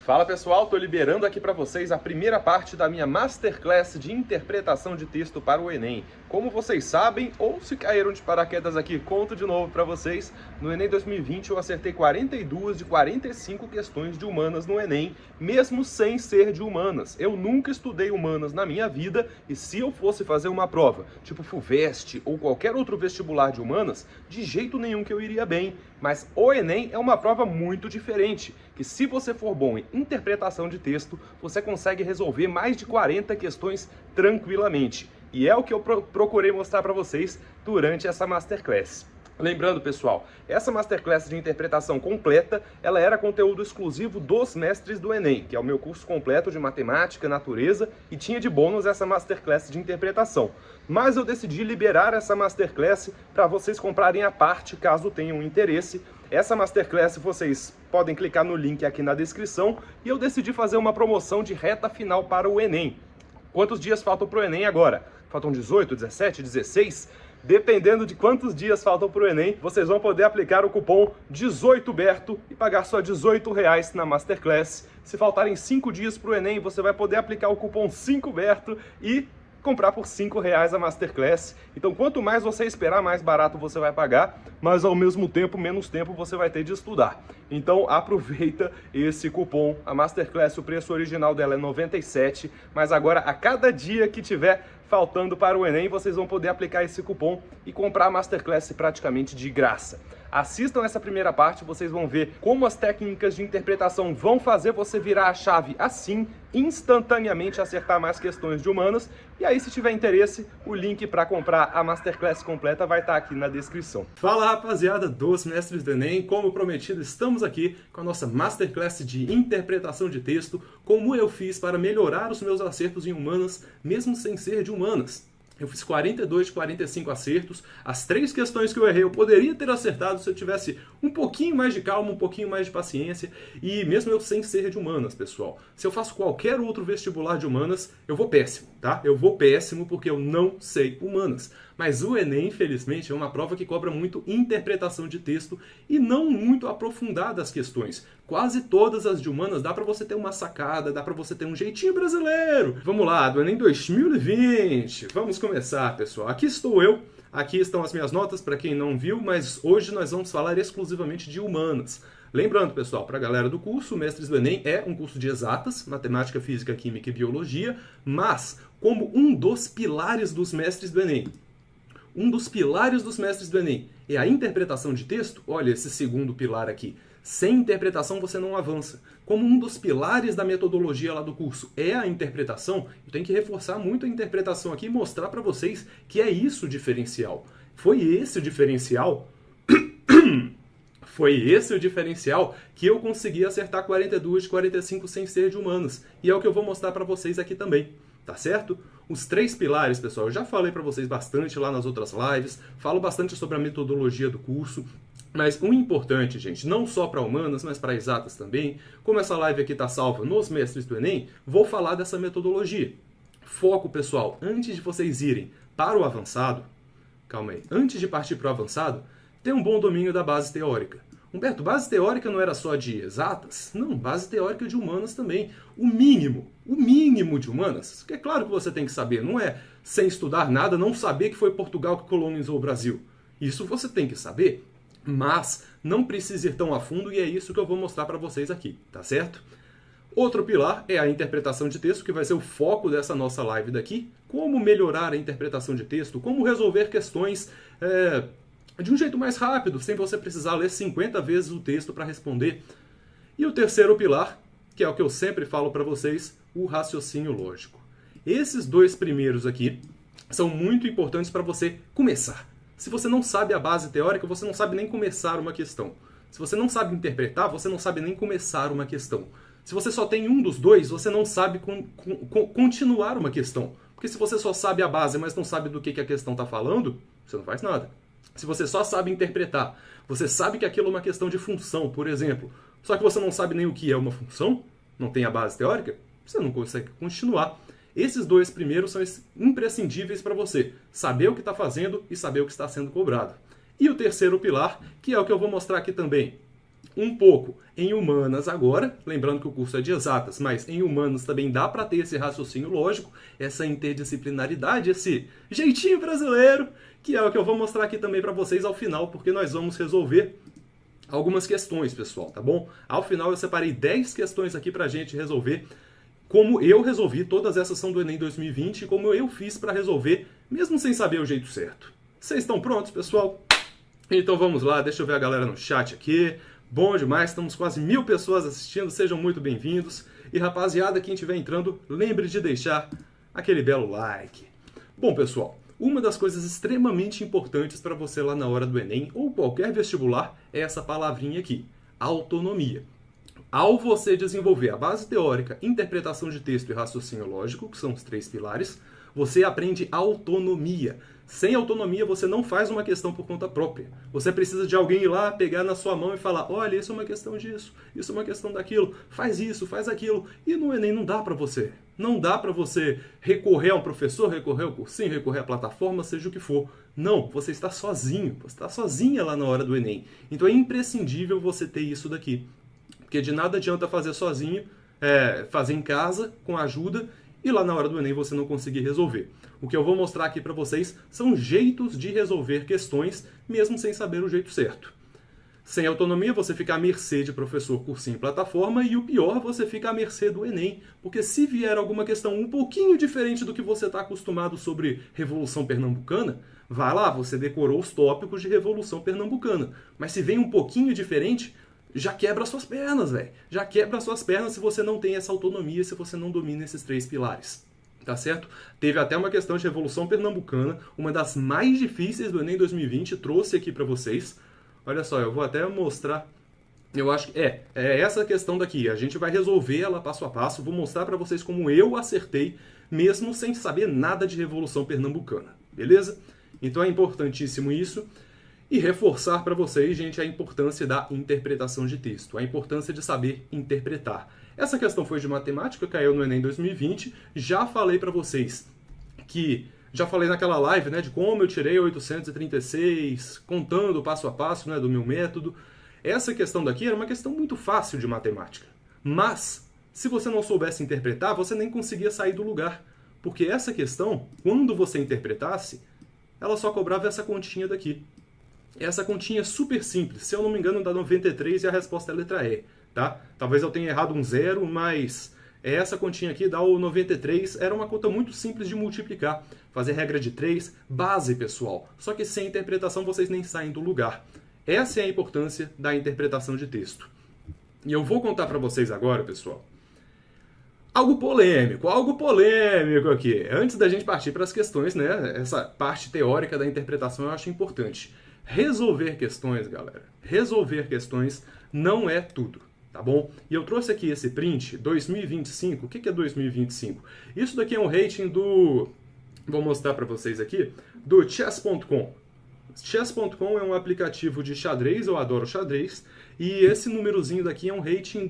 Fala pessoal, estou liberando aqui para vocês a primeira parte da minha Masterclass de interpretação de texto para o Enem. Como vocês sabem, ou se caíram de paraquedas aqui, conto de novo para vocês, no Enem 2020 eu acertei 42 de 45 questões de humanas no Enem, mesmo sem ser de humanas. Eu nunca estudei humanas na minha vida e se eu fosse fazer uma prova, tipo FUVEST ou qualquer outro vestibular de humanas, de jeito nenhum que eu iria bem. Mas o Enem é uma prova muito diferente, que se você for bom em interpretação de texto, você consegue resolver mais de 40 questões tranquilamente. E é o que eu procurei mostrar para vocês durante essa Masterclass. Lembrando, pessoal, essa Masterclass de interpretação completa, ela era conteúdo exclusivo dos mestres do Enem, que é o meu curso completo de matemática, natureza, e tinha de bônus essa Masterclass de interpretação. Mas eu decidi liberar essa Masterclass para vocês comprarem à parte, caso tenham interesse. Essa Masterclass vocês podem clicar no link aqui na descrição, e eu decidi fazer uma promoção de reta final para o Enem. Quantos dias faltam para o Enem agora? Faltam 18, 17, 16? Dependendo de quantos dias faltam para o Enem, vocês vão poder aplicar o cupom 18BERTO e pagar só R$18 na Masterclass. Se faltarem 5 dias para o Enem, você vai poder aplicar o cupom 5BERTO e comprar por R$5 a Masterclass. Então, quanto mais você esperar, mais barato você vai pagar, mas ao mesmo tempo, menos tempo você vai ter de estudar. Então, aproveita esse cupom. A Masterclass, o preço original dela é R$97, mas agora, a cada dia que tiver faltando para o Enem, vocês vão poder aplicar esse cupom e comprar a Masterclass praticamente de graça. Assistam essa primeira parte, vocês vão ver como as técnicas de interpretação vão fazer você virar a chave assim, instantaneamente acertar mais questões de humanas. E aí, se tiver interesse, o link para comprar a Masterclass completa vai estar aqui na descrição. Fala, rapaziada dos mestres do Enem, como prometido, estamos aqui com a nossa Masterclass de interpretação de texto, como eu fiz para melhorar os meus acertos em humanas, mesmo sem ser de humanas. Eu fiz 42 de 45 acertos. As 3 questões que eu errei eu poderia ter acertado se eu tivesse um pouquinho mais de calma, um pouquinho mais de paciência. E mesmo eu sem ser de humanas, pessoal. Se eu faço qualquer outro vestibular de humanas, eu vou péssimo, tá? Eu vou péssimo porque eu não sei humanas. Mas o Enem, infelizmente, é uma prova que cobra muito interpretação de texto e não muito aprofundada as questões. Quase todas as de humanas dá para você ter uma sacada, dá para você ter um jeitinho brasileiro. Vamos lá, do Enem 2020. Vamos começar, pessoal. Aqui estou eu, aqui estão as minhas notas para quem não viu, mas hoje nós vamos falar exclusivamente de humanas. Lembrando, pessoal, para a galera do curso, Mestres do Enem é um curso de exatas, matemática, física, química e biologia, mas como um dos pilares dos Mestres do Enem. Um dos pilares dos mestres do Enem é a interpretação de texto. Olha esse segundo pilar aqui. Sem interpretação você não avança. Como um dos pilares da metodologia lá do curso é a interpretação, eu tenho que reforçar muito a interpretação aqui e mostrar para vocês que é isso o diferencial. Foi esse o diferencial que eu consegui acertar 42 de 45 sem ser de humanas. E é o que eu vou mostrar para vocês aqui também. Tá certo? Os 3 pilares, pessoal, eu já falei para vocês bastante lá nas outras lives, falo bastante sobre a metodologia do curso, mas o importante, gente, não só para humanas, mas para exatas também, como essa live aqui está salva nos mestres do Enem, vou falar dessa metodologia. Foco, pessoal, antes de vocês irem para o avançado, calma aí, antes de partir para o avançado, ter um bom domínio da base teórica. Humberto, base teórica não era só de exatas? Não, base teórica de humanas também. O mínimo de humanas, que é claro que você tem que saber, não é sem estudar nada, não saber que foi Portugal que colonizou o Brasil. Isso você tem que saber, mas não precisa ir tão a fundo e é isso que eu vou mostrar para vocês aqui, tá certo? Outro pilar é a interpretação de texto, que vai ser o foco dessa nossa live daqui. Como melhorar a interpretação de texto, como resolver questões de um jeito mais rápido, sem você precisar ler 50 vezes o texto para responder. E o terceiro pilar, que é o que eu sempre falo para vocês, o raciocínio lógico. Esses 2 primeiros aqui são muito importantes para você começar. Se você não sabe a base teórica, você não sabe nem começar uma questão. Se você não sabe interpretar, você não sabe nem começar uma questão. Se você só tem um dos 2, você não sabe continuar uma questão. Porque se você só sabe a base, mas não sabe do que a questão está falando, você não faz nada. Se você só sabe interpretar, você sabe que aquilo é uma questão de função, por exemplo, só que você não sabe nem o que é uma função, não tem a base teórica, você não consegue continuar. Esses 2 primeiros são imprescindíveis para você saber o que está fazendo e saber o que está sendo cobrado. E o terceiro pilar, que é o que eu vou mostrar aqui também, um pouco em humanas agora, lembrando que o curso é de exatas, mas em humanas também dá para ter esse raciocínio lógico, essa interdisciplinaridade, esse jeitinho brasileiro, que é o que eu vou mostrar aqui também para vocês ao final, porque nós vamos resolver algumas questões, pessoal, tá bom? Ao final eu separei 10 questões aqui pra gente resolver, como eu resolvi, todas essas são do Enem 2020, e como eu fiz para resolver, mesmo sem saber o jeito certo. Vocês estão prontos, pessoal? Então vamos lá, deixa eu ver a galera no chat aqui. Bom demais, estamos quase 1000 pessoas assistindo, sejam muito bem-vindos. E rapaziada, quem estiver entrando, lembre de deixar aquele belo like. Bom, pessoal, uma das coisas extremamente importantes para você lá na hora do Enem ou qualquer vestibular é essa palavrinha aqui, autonomia. Ao você desenvolver a base teórica, interpretação de texto e raciocínio lógico, que são os 3 pilares, você aprende autonomia. Sem autonomia, você não faz uma questão por conta própria. Você precisa de alguém ir lá, pegar na sua mão e falar, olha, isso é uma questão disso, isso é uma questão daquilo, faz isso, faz aquilo. E no Enem não dá para você. Não dá para você recorrer a um professor, recorrer ao cursinho, recorrer à plataforma, seja o que for. Não, você está sozinho, você está sozinha lá na hora do Enem. Então é imprescindível você ter isso daqui. Porque de nada adianta fazer sozinho, fazer em casa, com ajuda, e lá na hora do Enem você não conseguir resolver. O que eu vou mostrar aqui para vocês são jeitos de resolver questões, mesmo sem saber o jeito certo. Sem autonomia, você fica à mercê de professor, cursinho e plataforma, e o pior, você fica à mercê do Enem. Porque se vier alguma questão um pouquinho diferente do que você está acostumado sobre Revolução Pernambucana, vai lá, você decorou os tópicos de Revolução Pernambucana. Mas se vem um pouquinho diferente, já quebra suas pernas, velho. Já quebra suas pernas se você não tem essa autonomia, se você não domina esses 3 pilares. Tá certo? Teve até uma questão de Revolução Pernambucana, uma das mais difíceis do Enem 2020, trouxe aqui para vocês. Olha só, eu vou até mostrar. Eu acho que é essa questão daqui. A gente vai resolver ela passo a passo. Vou mostrar para vocês como eu acertei, mesmo sem saber nada de Revolução Pernambucana. Beleza? Então é importantíssimo isso. E reforçar para vocês, gente, a importância da interpretação de texto, a importância de saber interpretar. Essa questão foi de matemática, caiu no Enem 2020. Já falei para vocês já falei naquela live, né, de como eu tirei 836, contando passo a passo, né, do meu método. Essa questão daqui era uma questão muito fácil de matemática. Mas, se você não soubesse interpretar, você nem conseguia sair do lugar. Porque essa questão, quando você interpretasse, ela só cobrava essa continha daqui. Essa continha é super simples, se eu não me engano dá 93 e a resposta é a letra E, tá? Talvez eu tenha errado um 0, mas essa continha aqui dá o 93, era uma conta muito simples de multiplicar, fazer regra de 3, base pessoal, só que sem interpretação vocês nem saem do lugar. Essa é a importância da interpretação de texto. E eu vou contar para vocês agora, pessoal, algo polêmico aqui. Antes da gente partir para as questões, né? Essa parte teórica da interpretação eu acho importante. Resolver questões, galera, resolver questões não é tudo, tá bom? E eu trouxe aqui esse print, 2025, o que é 2025? Isso daqui é um rating vou mostrar para vocês aqui, do chess.com. Chess.com é um aplicativo de xadrez, eu adoro xadrez, e esse númerozinho daqui é um rating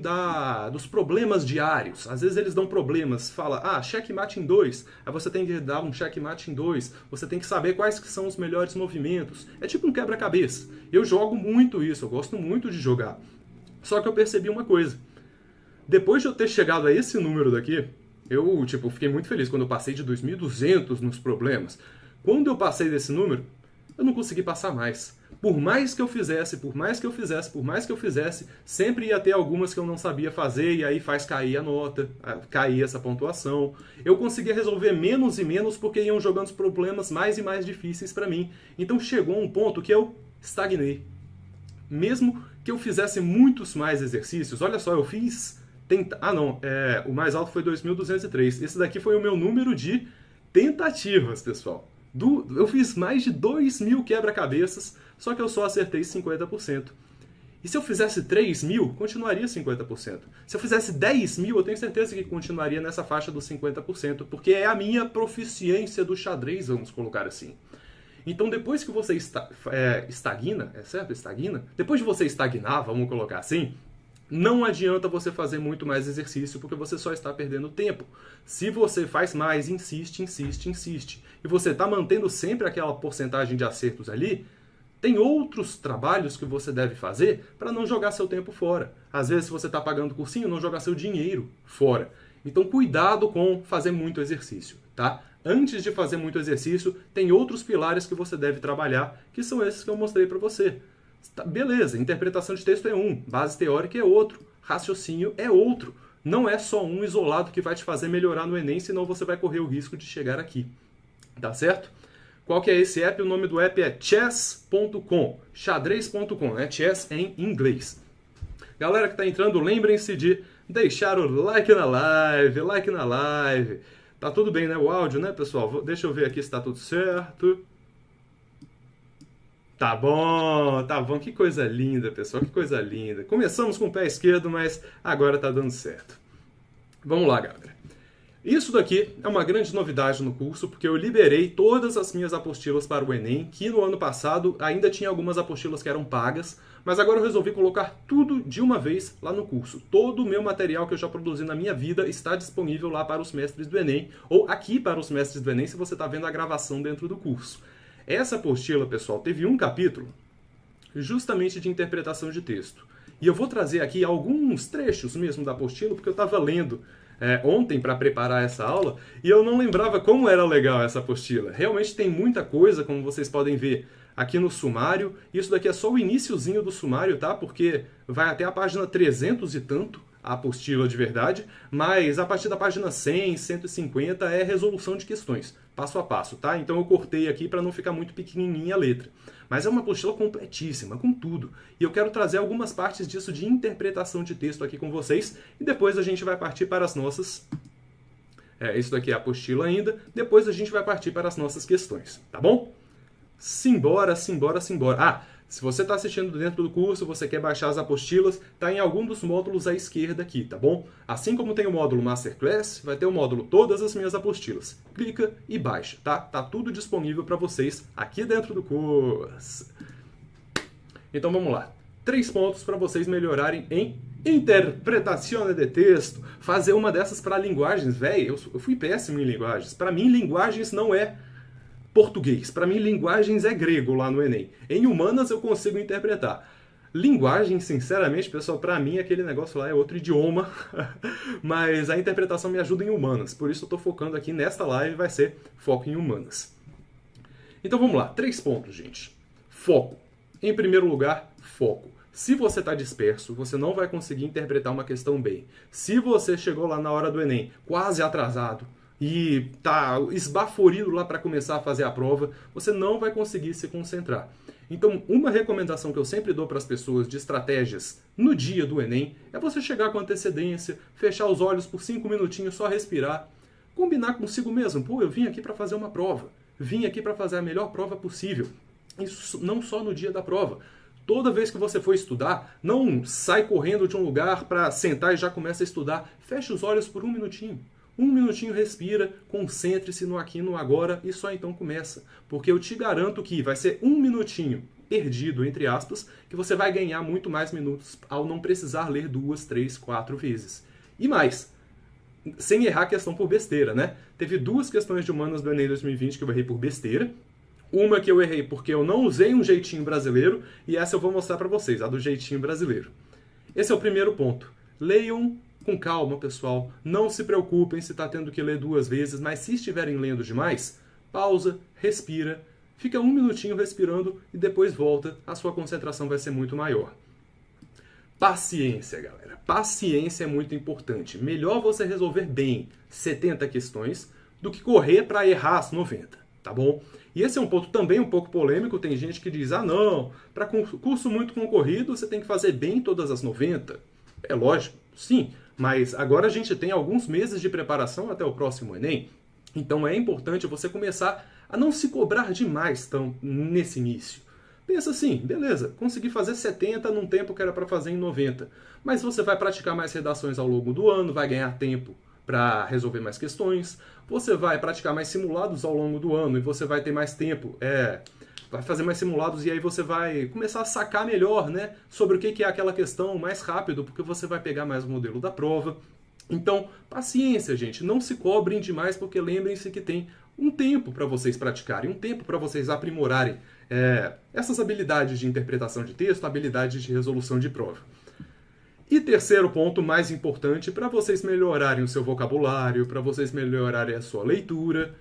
dos problemas diários. Às vezes eles dão problemas, fala, checkmate em 2, aí você tem que dar um checkmate em 2, você tem que saber quais que são os melhores movimentos. É tipo um quebra-cabeça. Eu jogo muito isso, eu gosto muito de jogar. Só que eu percebi uma coisa. Depois de eu ter chegado a esse número daqui, eu fiquei muito feliz quando eu passei de 2.200 nos problemas. Quando eu passei desse número, eu não consegui passar mais. Por mais que eu fizesse, sempre ia ter algumas que eu não sabia fazer e aí faz cair a nota, cair essa pontuação. Eu conseguia resolver menos e menos porque iam jogando os problemas mais e mais difíceis para mim. Então chegou um ponto que eu estagnei. Mesmo que eu fizesse muitos mais exercícios, olha só, eu fiz... o mais alto foi 2.203. Esse daqui foi o meu número de tentativas, pessoal. Eu fiz mais de 2.000 quebra-cabeças, só que eu só acertei 50%. E se eu fizesse 3.000, continuaria 50%. Se eu fizesse 10.000, eu tenho certeza que continuaria nessa faixa dos 50%, porque é a minha proficiência do xadrez, vamos colocar assim. Então, depois que você estagna, é certo? Estagna? Depois de você estagnar, vamos colocar assim, não adianta você fazer muito mais exercício, porque você só está perdendo tempo. Se você faz mais, insiste, e você está mantendo sempre aquela porcentagem de acertos ali, Tem outros trabalhos que você deve fazer para não jogar seu tempo fora. Às vezes, se você está pagando cursinho, não jogar seu dinheiro fora. Então, cuidado com fazer muito exercício, tá? Antes de fazer muito exercício, tem outros pilares que você deve trabalhar, que são esses que eu mostrei para você. Beleza, interpretação de texto é um, base teórica é outro, raciocínio é outro. Não é só um isolado que vai te fazer melhorar no Enem, senão você vai correr o risco de chegar aqui. Tá certo? Qual que é esse app? O nome do app é chess.com, xadrez.com, né? Chess em inglês. Galera que está entrando, lembrem-se de deixar o like na live, Tá tudo bem, né? O áudio, né, pessoal? Deixa eu ver aqui se está tudo certo. Tá bom. Que coisa linda, pessoal, que coisa linda. Começamos com o pé esquerdo, mas agora tá dando certo. Vamos lá, galera. Isso daqui é uma grande novidade no curso, porque eu liberei todas as minhas apostilas para o Enem, que no ano passado ainda tinha algumas apostilas que eram pagas, mas agora eu resolvi colocar tudo de uma vez lá no curso. Todo o meu material que eu já produzi na minha vida está disponível lá para os mestres do Enem, ou aqui para os mestres do Enem, se você está vendo a gravação dentro do curso. Essa apostila, pessoal, teve um capítulo justamente de interpretação de texto. E eu vou trazer aqui alguns trechos mesmo da apostila, porque eu estava lendo ontem para preparar essa aula e eu não lembrava como era legal essa apostila. Realmente tem muita coisa, como vocês podem ver aqui no sumário. Isso daqui é só o iniciozinho do sumário, tá? Porque vai até a página 300 e tanto a apostila de verdade, mas a partir da página 100, 150 é resolução de questões, passo a passo, tá? Então eu cortei aqui para não ficar muito pequenininha a letra. Mas é uma apostila completíssima, com tudo. E eu quero trazer algumas partes disso de interpretação de texto aqui com vocês, e depois a gente vai partir para as nossas... isso daqui é a apostila ainda, depois a gente vai partir para as nossas questões, tá bom? Simbora. Ah, se você está assistindo dentro do curso, você quer baixar as apostilas, está em algum dos módulos à esquerda aqui, tá bom? Assim como tem o módulo Masterclass, vai ter o módulo Todas as Minhas Apostilas. Clica e baixa, tá? Tá tudo disponível para vocês aqui dentro do curso. Então vamos lá. 3 pontos para vocês melhorarem em interpretação de texto. Fazer uma dessas para linguagens, velho. Eu fui péssimo em linguagens. Para mim, linguagens não é português. Para mim, linguagens é grego lá no Enem. Em humanas eu consigo interpretar. Linguagem, sinceramente, pessoal, para mim aquele negócio lá é outro idioma, mas a interpretação me ajuda em humanas. Por isso eu estou focando aqui nesta live, vai ser foco em humanas. Então vamos lá, 3 pontos, gente. Foco. Em primeiro lugar, foco. Se você está disperso, você não vai conseguir interpretar uma questão bem. Se você chegou lá na hora do Enem quase atrasado, e tá esbaforido lá para começar a fazer a prova, você não vai conseguir se concentrar. Então, uma recomendação que eu sempre dou para as pessoas de estratégias no dia do Enem é você chegar com antecedência, fechar os olhos por 5 minutinhos, só respirar, combinar consigo mesmo. Pô, eu vim aqui para fazer uma prova, vim aqui para fazer a melhor prova possível. Isso não só no dia da prova. Toda vez que você for estudar, não sai correndo de um lugar para sentar e já começa a estudar. Feche os olhos por 1 minutinho. 1 minutinho, respira, concentre-se no aqui e no agora e só então começa. Porque eu te garanto que vai ser 1 minutinho perdido, entre aspas, que você vai ganhar muito mais minutos ao não precisar ler 2, 3, 4 vezes. E mais, sem errar a questão por besteira, né? Teve 2 questões de humanas do Enem 2020 que eu errei por besteira. Uma que eu errei porque eu não usei um jeitinho brasileiro e essa eu vou mostrar para vocês, a do jeitinho brasileiro. Esse é o primeiro ponto. Leiam com calma, pessoal. Não se preocupem se está tendo que ler 2 vezes, mas se estiverem lendo demais, pausa, respira, fica 1 minutinho respirando e depois volta. A sua concentração vai ser muito maior. Paciência, galera. Paciência é muito importante. Melhor você resolver bem 70 questões do que correr para errar as 90, tá bom? E esse é um ponto também um pouco polêmico. Tem gente que diz, ah não, para curso muito concorrido você tem que fazer bem todas as 90. É lógico, sim. Mas agora a gente tem alguns meses de preparação até o próximo Enem, então é importante você começar a não se cobrar demais tão nesse início. Pensa assim, beleza, consegui fazer 70 num tempo que era para fazer em 90, mas você vai praticar mais redações ao longo do ano, vai ganhar tempo para resolver mais questões, você vai praticar mais simulados ao longo do ano e você vai ter mais tempo, vai fazer mais simulados e aí você vai começar a sacar melhor, né, sobre o que é aquela questão mais rápido, porque você vai pegar mais o modelo da prova. Então, paciência, gente. Não se cobrem demais, porque lembrem-se que tem um tempo para vocês praticarem, um tempo para vocês aprimorarem essas habilidades de interpretação de texto, habilidades de resolução de prova. E terceiro ponto, mais importante, para vocês melhorarem o seu vocabulário, para vocês melhorarem a sua leitura,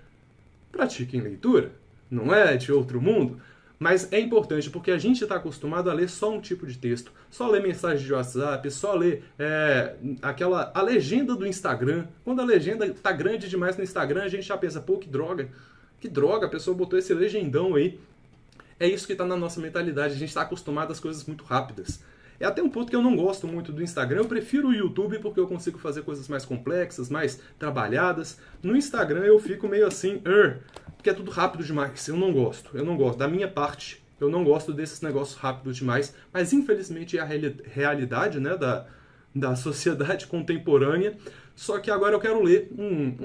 pratiquem leitura. Não é de outro mundo, mas é importante porque a gente está acostumado a ler só um tipo de texto, só ler mensagem de WhatsApp, só ler a legenda do Instagram. Quando a legenda está grande demais no Instagram, a gente já pensa, pô, que droga, a pessoa botou esse legendão aí. É isso que está na nossa mentalidade, a gente está acostumado às coisas muito rápidas. É até um ponto que eu não gosto muito do Instagram, eu prefiro o YouTube porque eu consigo fazer coisas mais complexas, mais trabalhadas. No Instagram eu fico meio assim, porque é tudo rápido demais, eu não gosto. Da minha parte, eu não gosto desses negócios rápidos demais, mas infelizmente é a realidade, né, da sociedade contemporânea. Só que agora eu quero ler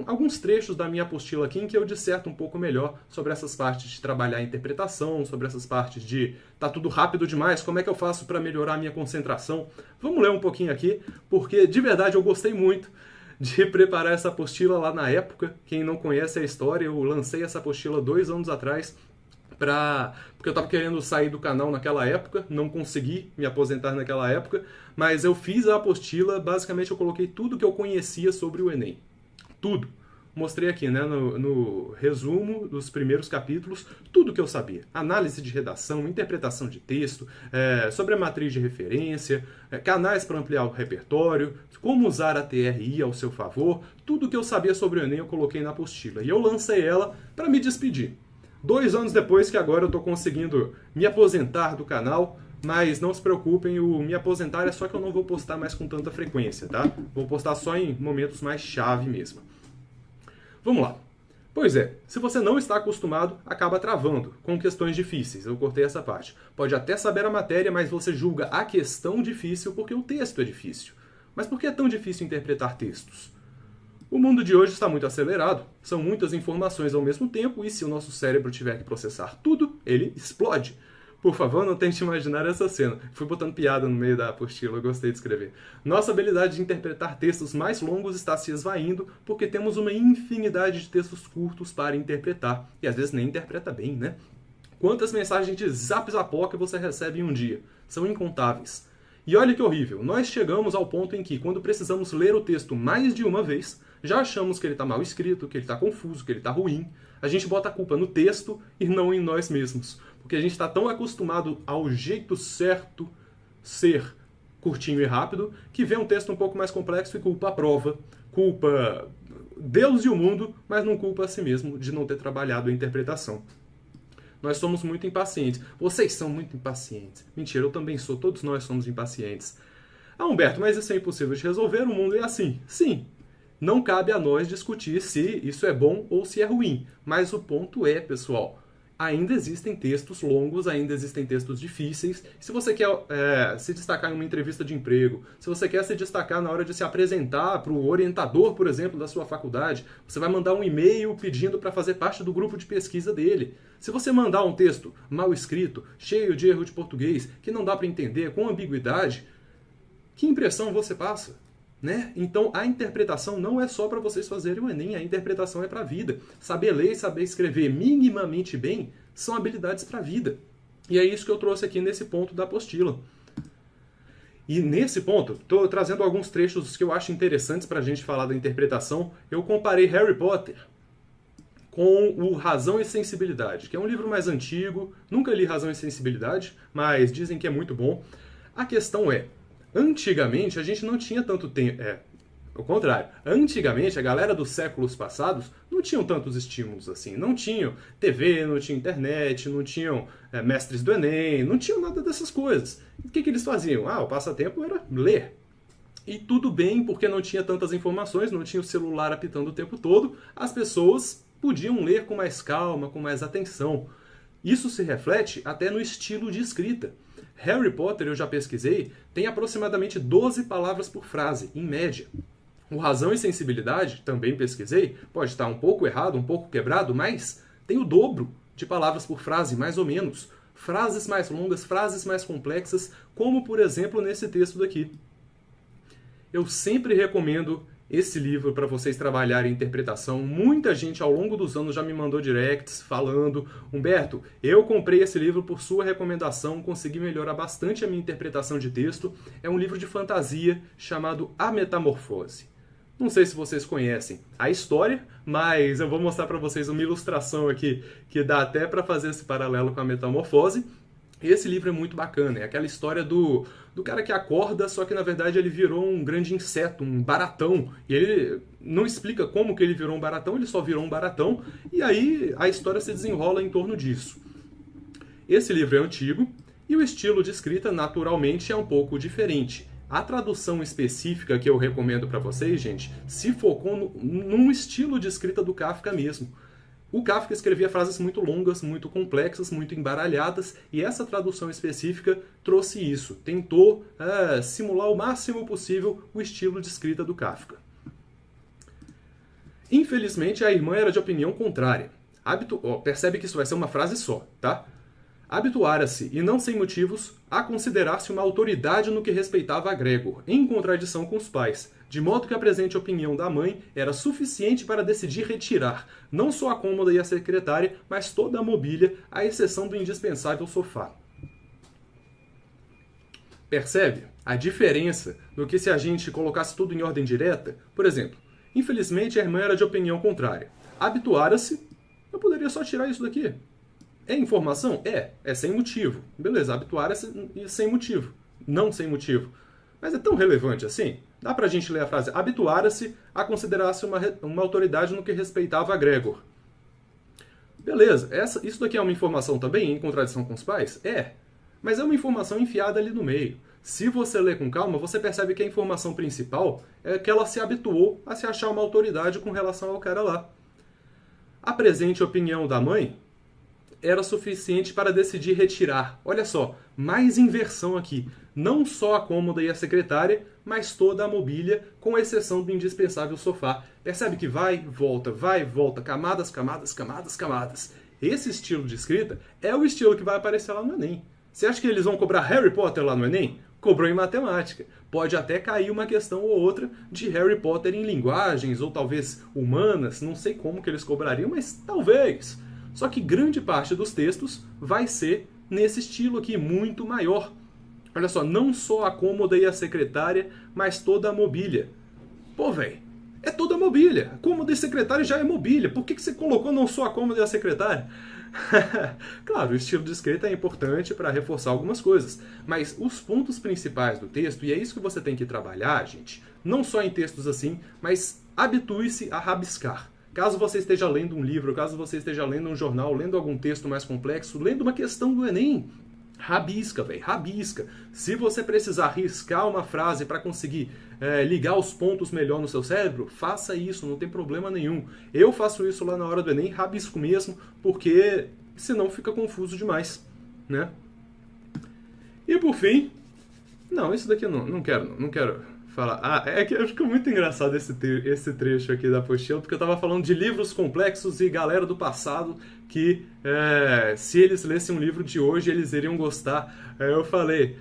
alguns trechos da minha apostila aqui em que eu disserto um pouco melhor sobre essas partes de trabalhar a interpretação, sobre essas partes de tá tudo rápido demais, como é que eu faço para melhorar a minha concentração. Vamos ler um pouquinho aqui, porque de verdade eu gostei muito de preparar essa apostila lá na época. Quem não conhece a história, eu lancei essa apostila 2 anos atrás, porque eu estava querendo sair do canal naquela época, não consegui me aposentar naquela época, mas eu fiz a apostila, basicamente eu coloquei tudo que eu conhecia sobre o Enem. Tudo. Mostrei aqui, né, no resumo dos primeiros capítulos, tudo que eu sabia. Análise de redação, interpretação de texto, sobre a matriz de referência, canais para ampliar o repertório, como usar a TRI ao seu favor, tudo que eu sabia sobre o Enem eu coloquei na apostila. E eu lancei ela para me despedir. 2 anos depois que agora eu estou conseguindo me aposentar do canal, mas não se preocupem, o me aposentar é só que eu não vou postar mais com tanta frequência, tá? Vou postar só em momentos mais chave mesmo. Vamos lá. Pois é, se você não está acostumado, acaba travando com questões difíceis. Eu cortei essa parte. Pode até saber a matéria, mas você julga a questão difícil porque o texto é difícil. Mas por que é tão difícil interpretar textos? O mundo de hoje está muito acelerado, são muitas informações ao mesmo tempo e se o nosso cérebro tiver que processar tudo, ele explode. Por favor, não tente imaginar essa cena. Fui botando piada no meio da apostila, eu gostei de escrever. Nossa habilidade de interpretar textos mais longos está se esvaindo porque temos uma infinidade de textos curtos para interpretar. E às vezes nem interpreta bem, né? Quantas mensagens de zap-zapoca você recebe em um dia? São incontáveis. E olha que horrível, nós chegamos ao ponto em que, quando precisamos ler o texto mais de uma vez, já achamos que ele está mal escrito, que ele está confuso, que ele está ruim. A gente bota a culpa no texto e não em nós mesmos. Porque a gente está tão acostumado ao jeito certo ser curtinho e rápido, que vê um texto um pouco mais complexo e culpa a prova, culpa Deus e o mundo, mas não culpa a si mesmo de não ter trabalhado a interpretação. Nós somos muito impacientes. Vocês são muito impacientes. Mentira, eu também sou. Todos nós somos impacientes. Ah, Humberto, mas isso é impossível de resolver. O mundo é assim. Sim. Não cabe a nós discutir se isso é bom ou se é ruim. Mas o ponto é, pessoal, ainda existem textos longos, ainda existem textos difíceis. Se você quer se destacar em uma entrevista de emprego, se você quer se destacar na hora de se apresentar para o orientador, por exemplo, da sua faculdade, você vai mandar um e-mail pedindo para fazer parte do grupo de pesquisa dele. Se você mandar um texto mal escrito, cheio de erro de português, que não dá para entender, com ambiguidade, que impressão você passa? Né? Então, a interpretação não é só para vocês fazerem o Enem, a interpretação é para a vida. Saber ler e saber escrever minimamente bem são habilidades para a vida. E é isso que eu trouxe aqui nesse ponto da apostila. E nesse ponto, estou trazendo alguns trechos que eu acho interessantes para a gente falar da interpretação. Eu comparei Harry Potter com o Razão e Sensibilidade, que é um livro mais antigo, nunca li Razão e Sensibilidade, mas dizem que é muito bom. A questão é, antigamente, a gente não tinha tanto tempo. Ao contrário. Antigamente, a galera dos séculos passados não tinham tantos estímulos assim. Não tinham TV, não tinha internet, não tinham mestres do Enem, não tinham nada dessas coisas. O que eles faziam? O passatempo era ler. E tudo bem, porque não tinha tantas informações, não tinha o celular apitando o tempo todo, as pessoas podiam ler com mais calma, com mais atenção. Isso se reflete até no estilo de escrita. Harry Potter, eu já pesquisei, tem aproximadamente 12 palavras por frase, em média. O Razão e Sensibilidade, também pesquisei, pode estar um pouco errado, um pouco quebrado, mas tem o dobro de palavras por frase, mais ou menos. Frases mais longas, frases mais complexas, como por exemplo nesse texto daqui. Eu sempre recomendo esse livro para vocês trabalharem interpretação. Muita gente ao longo dos anos já me mandou directs falando: Humberto, eu comprei esse livro por sua recomendação, consegui melhorar bastante a minha interpretação de texto. É um livro de fantasia chamado A Metamorfose. Não sei se vocês conhecem a história, mas eu vou mostrar para vocês uma ilustração aqui que dá até para fazer esse paralelo com a Metamorfose. Esse livro é muito bacana, é aquela história do cara que acorda, só que na verdade ele virou um grande inseto, um baratão. E ele não explica como que ele virou um baratão, ele só virou um baratão, e aí a história se desenrola em torno disso. Esse livro é antigo, e o estilo de escrita naturalmente é um pouco diferente. A tradução específica que eu recomendo para vocês, gente, se focou num estilo de escrita do Kafka mesmo. O Kafka escrevia frases muito longas, muito complexas, muito embaralhadas, e essa tradução específica trouxe isso. Tentou simular o máximo possível o estilo de escrita do Kafka. Infelizmente, a irmã era de opinião contrária. Percebe que isso vai ser uma frase só, tá? Habituara-se, e não sem motivos, a considerar-se uma autoridade no que respeitava a Gregor, em contradição com os pais, de modo que a presente opinião da mãe era suficiente para decidir retirar, não só a cômoda e a secretária, mas toda a mobília, à exceção do indispensável sofá. Percebe a diferença no que se a gente colocasse tudo em ordem direta? Por exemplo, infelizmente a irmã era de opinião contrária. Habituara-se, eu poderia só tirar isso daqui. É informação? É sem motivo. Beleza, habituar-se sem motivo. Não sem motivo. Mas é tão relevante assim? Dá pra gente ler a frase: habituara-se a considerar-se uma autoridade no que respeitava a Gregor. Beleza, isso daqui é uma informação também em contradição com os pais? Mas é uma informação enfiada ali no meio. Se você ler com calma, você percebe que a informação principal é que ela se habituou a se achar uma autoridade com relação ao cara lá. A presente opinião da mãe era suficiente para decidir retirar. Olha só, mais inversão aqui. Não só a cômoda e a secretária, mas toda a mobília, com exceção do indispensável sofá. Percebe que vai, volta, camadas, camadas, camadas, camadas. Esse estilo de escrita é o estilo que vai aparecer lá no Enem. Você acha que eles vão cobrar Harry Potter lá no Enem? Cobrou em matemática. Pode até cair uma questão ou outra de Harry Potter em linguagens, ou talvez humanas, não sei como que eles cobrariam, mas talvez. Só que grande parte dos textos vai ser nesse estilo aqui, muito maior. Olha só, não só a cômoda e a secretária, mas toda a mobília. Pô, velho, é toda a mobília. A cômoda e a secretária já é mobília. Por que você colocou não só a cômoda e a secretária? Claro, o estilo de escrita é importante para reforçar algumas coisas, mas os pontos principais do texto, e é isso que você tem que trabalhar, gente, não só em textos assim, mas habitue-se a rabiscar. Caso você esteja lendo um livro, caso você esteja lendo um jornal, lendo algum texto mais complexo, lendo uma questão do Enem, rabisca, velho, rabisca. Se você precisar riscar uma frase para conseguir ligar os pontos melhor no seu cérebro, faça isso, não tem problema nenhum. Eu faço isso lá na hora do Enem, rabisco mesmo, porque senão fica confuso demais, né? E por fim, não, isso daqui eu não quero falar. É que ficou muito engraçado esse trecho aqui da apostila, porque eu tava falando de livros complexos e galera do passado que, se eles lessem um livro de hoje, eles iriam gostar. Eu falei,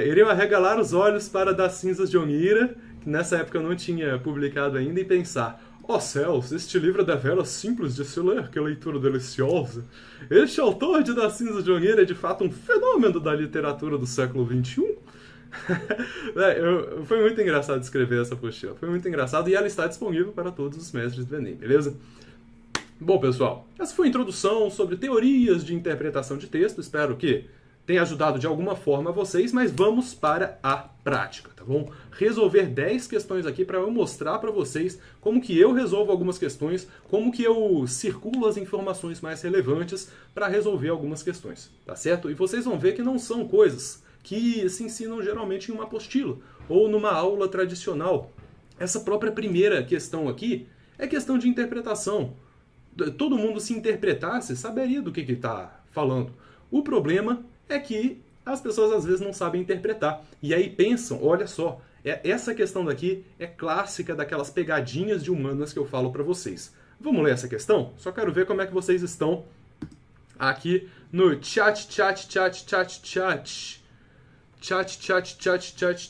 iriam arregalar os olhos para Das Cinzas de Onira, que nessa época eu não tinha publicado ainda, e pensar: ó céus, este livro é deveras simples de se ler, que leitura deliciosa. Este autor de Das Cinzas de Onira é de fato um fenômeno da literatura do século XXI. Foi muito engraçado escrever essa apostila, foi muito engraçado, e ela está disponível para todos os mestres do Enem, beleza? Bom, pessoal, essa foi a introdução sobre teorias de interpretação de texto, espero que tenha ajudado de alguma forma a vocês, mas vamos para a prática, tá bom? Resolver 10 questões aqui para eu mostrar para vocês como que eu resolvo algumas questões, como que eu circulo as informações mais relevantes para resolver algumas questões, tá certo? E vocês vão ver que não são coisas que se ensinam geralmente em uma apostila ou numa aula tradicional. Essa própria primeira questão aqui é questão de interpretação. Todo mundo, se interpretasse, saberia do que está falando. O problema é que as pessoas às vezes não sabem interpretar. E aí pensam, olha só, essa questão daqui é clássica daquelas pegadinhas de humanas que eu falo para vocês. Vamos ler essa questão? Só quero ver como é que vocês estão aqui no chat.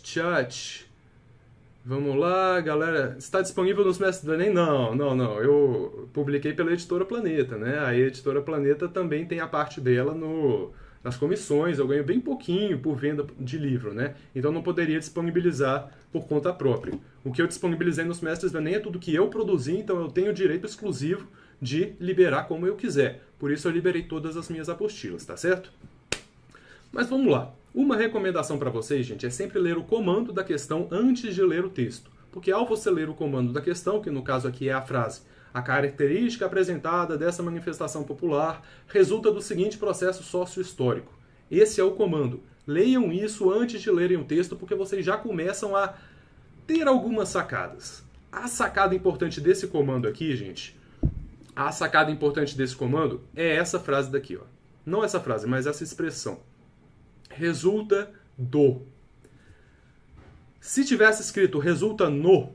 Chat. Vamos lá, galera. Está disponível nos mestres do Enem? Não. Eu publiquei pela Editora Planeta, né? A Editora Planeta também tem a parte dela nas comissões. Eu ganho bem pouquinho por venda de livro, né? Então não poderia disponibilizar por conta própria. O que eu disponibilizei nos mestres do Enem é tudo que eu produzi, então eu tenho o direito exclusivo de liberar como eu quiser. Por isso eu liberei todas as minhas apostilas, tá certo? Mas vamos lá. Uma recomendação para vocês, gente, é sempre ler o comando da questão antes de ler o texto. Porque ao você ler o comando da questão, que no caso aqui é a frase, a característica apresentada dessa manifestação popular resulta do seguinte processo sócio-histórico. Esse é o comando. Leiam isso antes de lerem o texto, porque vocês já começam a ter algumas sacadas. A sacada importante desse comando aqui, gente, a sacada importante desse comando é essa frase daqui, ó. Não essa frase, mas essa expressão. Resulta do. Se tivesse escrito resulta no,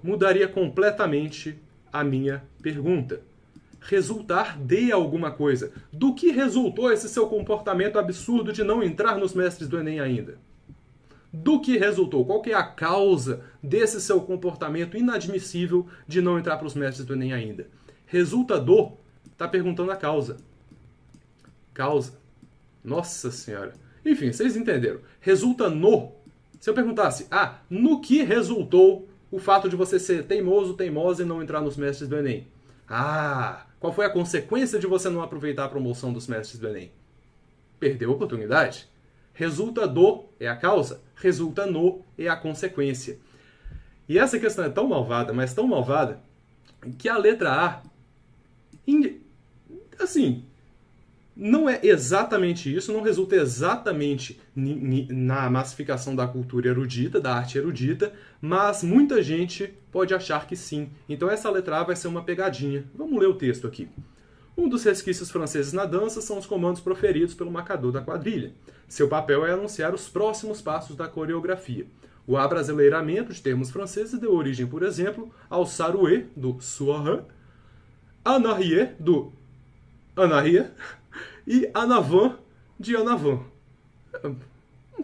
mudaria completamente a minha pergunta. Resultar de alguma coisa. Do que resultou esse seu comportamento absurdo de não entrar nos mestres do Enem ainda? Do que resultou? Qual que é a causa desse seu comportamento inadmissível de não entrar para os mestres do Enem ainda? Resulta do, está perguntando a causa. Causa. Nossa Senhora. Enfim, vocês entenderam. Resulta no. Se eu perguntasse, no que resultou o fato de você ser teimoso, teimosa e não entrar nos mestres do Enem? Qual foi a consequência de você não aproveitar a promoção dos mestres do Enem? Perdeu a oportunidade? Resulta do é a causa, resulta no é a consequência. E essa questão é tão malvada, mas tão malvada, que a letra A, assim, não é exatamente isso, não resulta exatamente na massificação da cultura erudita, da arte erudita, mas muita gente pode achar que sim. Então essa letra A vai ser uma pegadinha. Vamos ler o texto aqui. Um dos resquícios franceses na dança são os comandos proferidos pelo marcador da quadrilha. Seu papel é anunciar os próximos passos da coreografia. O abrasileiramento de termos franceses deu origem, por exemplo, ao saroué, do soirée, anarrié, do anarrié, e anavan, de anavan.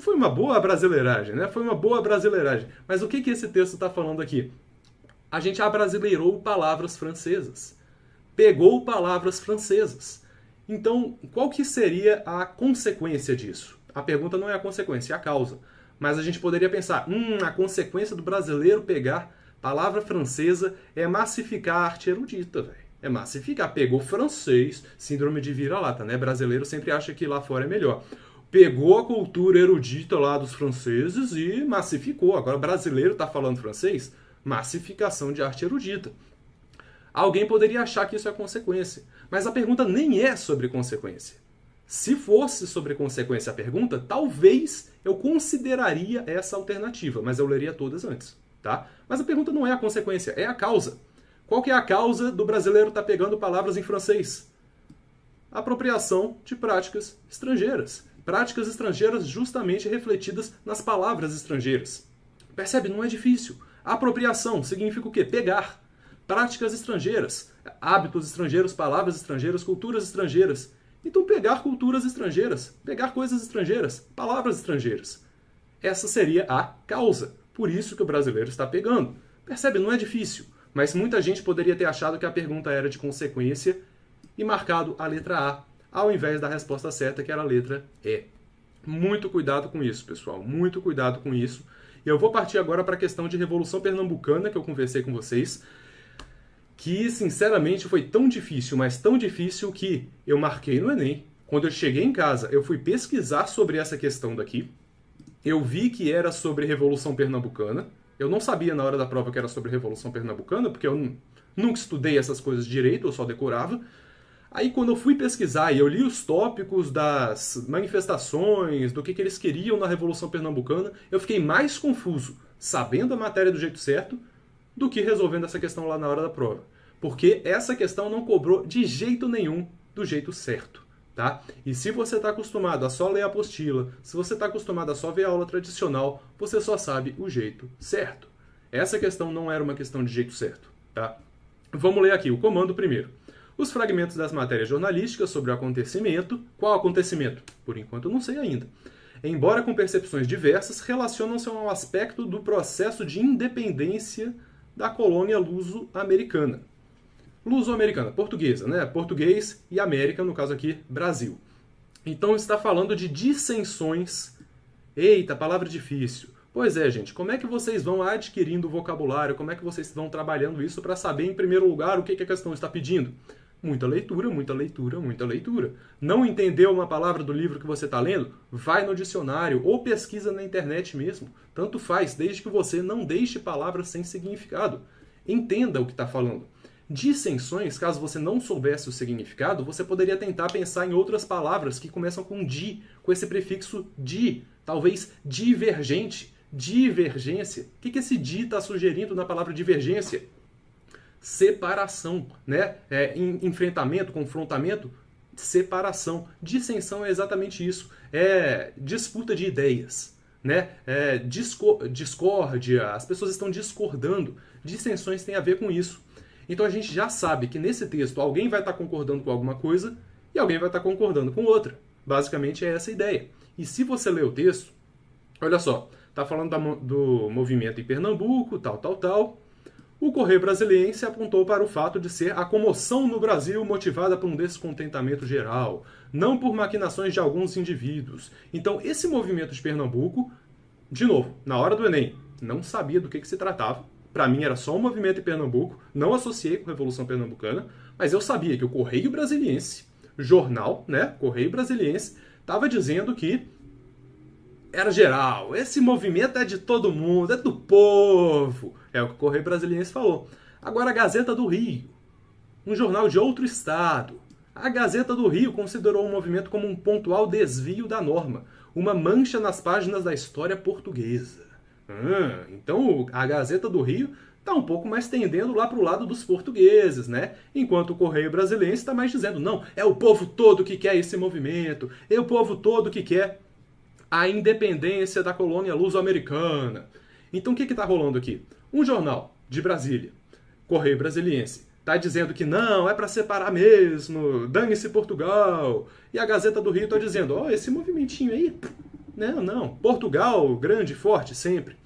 Foi uma boa brasileiragem, né? Foi uma boa brasileiragem. Mas o que esse texto está falando aqui? A gente abrasileirou palavras francesas. Pegou palavras francesas. Então, qual que seria a consequência disso? A pergunta não é a consequência, é a causa. Mas a gente poderia pensar, a consequência do brasileiro pegar palavra francesa é massificar a arte erudita, velho. É massificar. Pegou francês, síndrome de vira-lata, né? Brasileiro sempre acha que lá fora é melhor. Pegou a cultura erudita lá dos franceses e massificou. Agora, brasileiro está falando francês? Massificação de arte erudita. Alguém poderia achar que isso é consequência. Mas a pergunta nem é sobre consequência. Se fosse sobre consequência a pergunta, talvez eu consideraria essa alternativa, mas eu leria todas antes, tá? Mas a pergunta não é a consequência, é a causa. Qual que é a causa do brasileiro estar pegando palavras em francês? Apropriação de práticas estrangeiras. Práticas estrangeiras justamente refletidas nas palavras estrangeiras. Percebe? Não é difícil. Apropriação significa o quê? Pegar. Práticas estrangeiras, hábitos estrangeiros, palavras estrangeiras, culturas estrangeiras. Então pegar culturas estrangeiras, pegar coisas estrangeiras, palavras estrangeiras. Essa seria a causa. Por isso que o brasileiro está pegando. Percebe? Não é difícil. Mas muita gente poderia ter achado que a pergunta era de consequência e marcado a letra A, ao invés da resposta certa, que era a letra E. Muito cuidado com isso, pessoal. Muito cuidado com isso. E eu vou partir agora para a questão de Revolução Pernambucana, que eu conversei com vocês, que, sinceramente, foi tão difícil, mas tão difícil que eu marquei no Enem. Quando eu cheguei em casa, eu fui pesquisar sobre essa questão daqui. Eu vi que era sobre Revolução Pernambucana. Eu não sabia na hora da prova que era sobre Revolução Pernambucana, porque eu nunca estudei essas coisas direito, eu só decorava. Aí quando eu fui pesquisar e eu li os tópicos das manifestações, do que eles queriam na Revolução Pernambucana, eu fiquei mais confuso, sabendo a matéria do jeito certo, do que resolvendo essa questão lá na hora da prova. Porque essa questão não cobrou de jeito nenhum do jeito certo. Tá? E se você está acostumado a só ler a apostila, se você está acostumado a só ver a aula tradicional, você só sabe o jeito certo. Essa questão não era uma questão de jeito certo. Tá? Vamos ler aqui o comando primeiro. Os fragmentos das matérias jornalísticas sobre o acontecimento. Qual acontecimento? Por enquanto eu não sei ainda. embora com percepções diversas, relacionam-se a um aspecto do processo de independência da colônia luso-americana. Luso-americana, portuguesa, né? Português e América, no caso aqui, Brasil. Então está falando de dissensões. Eita, palavra difícil. Pois é, gente, como é que vocês vão adquirindo vocabulário? Como é que vocês vão trabalhando isso para saber, em primeiro lugar, o que a questão está pedindo? Muita leitura, muita leitura, muita leitura. Não entendeu uma palavra do livro que você está lendo? Vai no dicionário ou pesquisa na internet mesmo. Tanto faz, desde que você não deixe palavras sem significado. Entenda o que está falando. Dissensões, caso você não soubesse o significado, você poderia tentar pensar em outras palavras que começam com di, com esse prefixo di, talvez divergente, divergência. O que esse di está sugerindo na palavra divergência? Separação, né? Enfrentamento, confrontamento, separação. Dissensão é exatamente isso. É disputa de ideias, né? Discórdia, as pessoas estão discordando. Dissensões têm a ver com isso. Então a gente já sabe que nesse texto alguém vai estar concordando com alguma coisa e alguém vai estar concordando com outra. Basicamente é essa a ideia. E se você ler o texto, olha só, está falando do movimento em Pernambuco, tal. O Correio Brasiliense apontou para o fato de ser a comoção no Brasil motivada por um descontentamento geral, não por maquinações de alguns indivíduos. Então esse movimento de Pernambuco, de novo, na hora do Enem, não sabia do que se tratava. Para mim era só um movimento em Pernambuco, não associei com a Revolução Pernambucana, mas eu sabia que o Correio Brasiliense, jornal, né, Correio Brasiliense, estava dizendo que era geral, esse movimento é de todo mundo, é do povo. É o que o Correio Brasiliense falou. Agora a Gazeta do Rio, um jornal de outro estado. A Gazeta do Rio considerou o movimento como um pontual desvio da norma, uma mancha nas páginas da história portuguesa. Então a Gazeta do Rio está um pouco mais tendendo lá para o lado dos portugueses, né? Enquanto o Correio Brasiliense está mais dizendo, não, é o povo todo que quer esse movimento, é o povo todo que quer a independência da colônia luso-americana. Então o que está rolando aqui? Um jornal de Brasília, Correio Brasiliense, está dizendo que não, é para separar mesmo, dane-se Portugal. E a Gazeta do Rio está dizendo, ó, esse movimentinho aí, não, Portugal, grande, forte, sempre.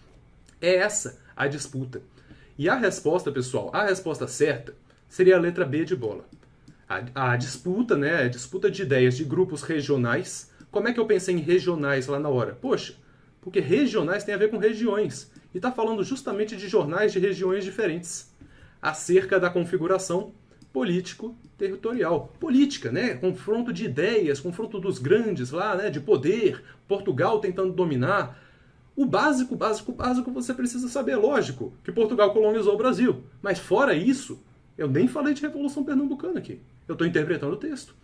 É essa a disputa. E a resposta, pessoal, a resposta certa seria a letra B de bola. A disputa, né, a disputa de ideias de grupos regionais. Como é que eu pensei em regionais lá na hora? Poxa, porque regionais tem a ver com regiões. E está falando justamente de jornais de regiões diferentes. Acerca da configuração político-territorial. Política, né? Confronto de ideias, confronto dos grandes lá, né? De poder, Portugal tentando dominar. O básico você precisa saber, é lógico, que Portugal colonizou o Brasil. Mas fora isso, eu nem falei de Revolução Pernambucana aqui. Eu estou interpretando o texto.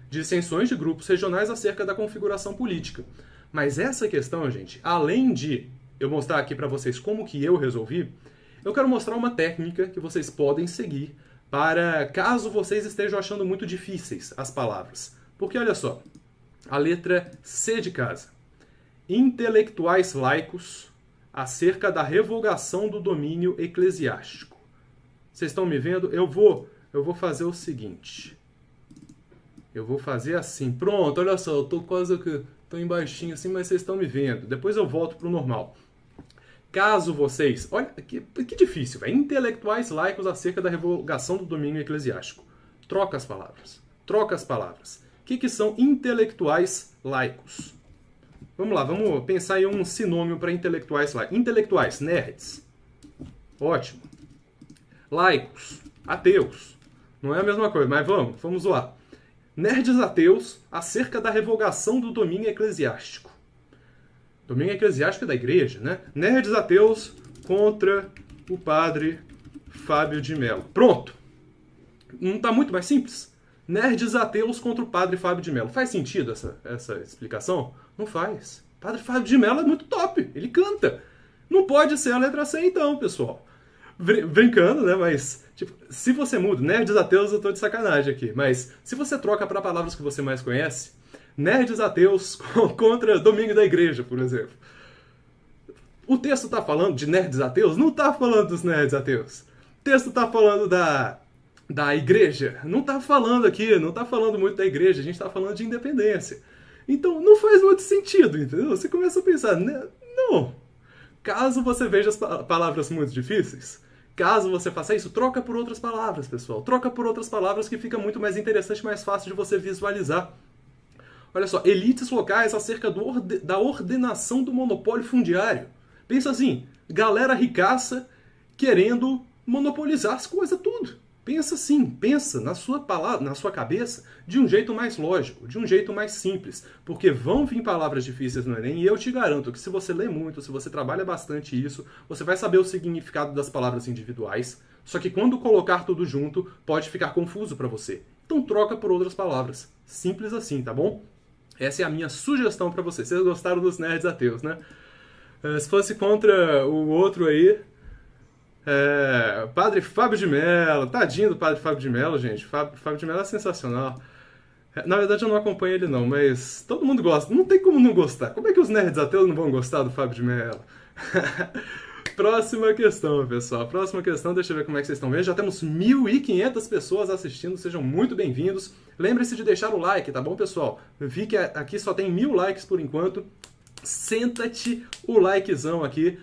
Dissensões de grupos regionais acerca da configuração política. Mas essa questão, gente, além de eu mostrar aqui para vocês como que eu resolvi, eu quero mostrar uma técnica que vocês podem seguir para caso vocês estejam achando muito difíceis as palavras. Porque olha só, a letra C de casa. Intelectuais laicos acerca da revogação do domínio eclesiástico. Vocês estão me vendo? Eu vou fazer o seguinte. Eu vou fazer assim. Pronto, olha só, eu tô quase que tô embaixinho assim, mas vocês estão me vendo. Depois eu volto pro normal. Caso vocês... Olha, que difícil, velho. Intelectuais laicos acerca da revogação do domínio eclesiástico. Troca as palavras. Troca as palavras. O que são intelectuais laicos? Vamos lá, vamos pensar em um sinônimo para intelectuais laicos. Intelectuais, nerds. Ótimo. Laicos, ateus. Não é a mesma coisa, mas vamos lá. Nerds ateus acerca da revogação do domínio eclesiástico. Domínio eclesiástico é da igreja, né? Nerds ateus contra o padre Fábio de Mello. Pronto! Não está muito mais simples? Nerds ateus contra o padre Fábio de Mello. Faz sentido essa explicação? Não faz. Padre Fábio de Mello é muito top. Ele canta. Não pode ser a letra C então, pessoal. Brincando, né? Mas, tipo, se você muda, nerds ateus, eu tô de sacanagem aqui. Mas, se você troca para palavras que você mais conhece, nerds ateus contra domingo da igreja, por exemplo. O texto tá falando de nerds ateus? Não tá falando dos nerds ateus. O texto tá falando da igreja? Não tá falando aqui, não tá falando muito da igreja. A gente tá falando de independência. Então, não faz muito sentido, entendeu? Você começa a pensar, né? Não. Caso você veja as palavras muito difíceis, caso você faça isso, troca por outras palavras, pessoal. Troca por outras palavras que fica muito mais interessante, mais fácil de você visualizar. Olha só, elites locais acerca da ordenação do monopólio fundiário. Pensa assim, galera ricaça querendo monopolizar as coisas tudo. Pensa assim, pensa na sua palavra, na sua cabeça, de um jeito mais lógico, de um jeito mais simples. Porque vão vir palavras difíceis no Enem e eu te garanto que se você lê muito, se você trabalha bastante isso, você vai saber o significado das palavras individuais. Só que quando colocar tudo junto, pode ficar confuso para você. Então troca por outras palavras. Simples assim, tá bom? Essa é a minha sugestão para vocês. Vocês gostaram dos nerds ateus, né? Se fosse contra o outro aí, Padre Fábio de Mello, tadinho do Padre Fábio de Mello, gente. Fábio de Mello é sensacional. Na verdade eu não acompanho ele não, mas todo mundo gosta. Não tem como não gostar. Como é que os nerds ateus não vão gostar do Fábio de Mello? Próxima questão, pessoal. Próxima questão, deixa eu ver como é que vocês estão vendo. Já temos 1.500 pessoas assistindo, sejam muito bem-vindos. Lembre-se de deixar o like, tá bom, pessoal? Eu vi que aqui só tem 1.000 likes por enquanto. Senta-te o likezão aqui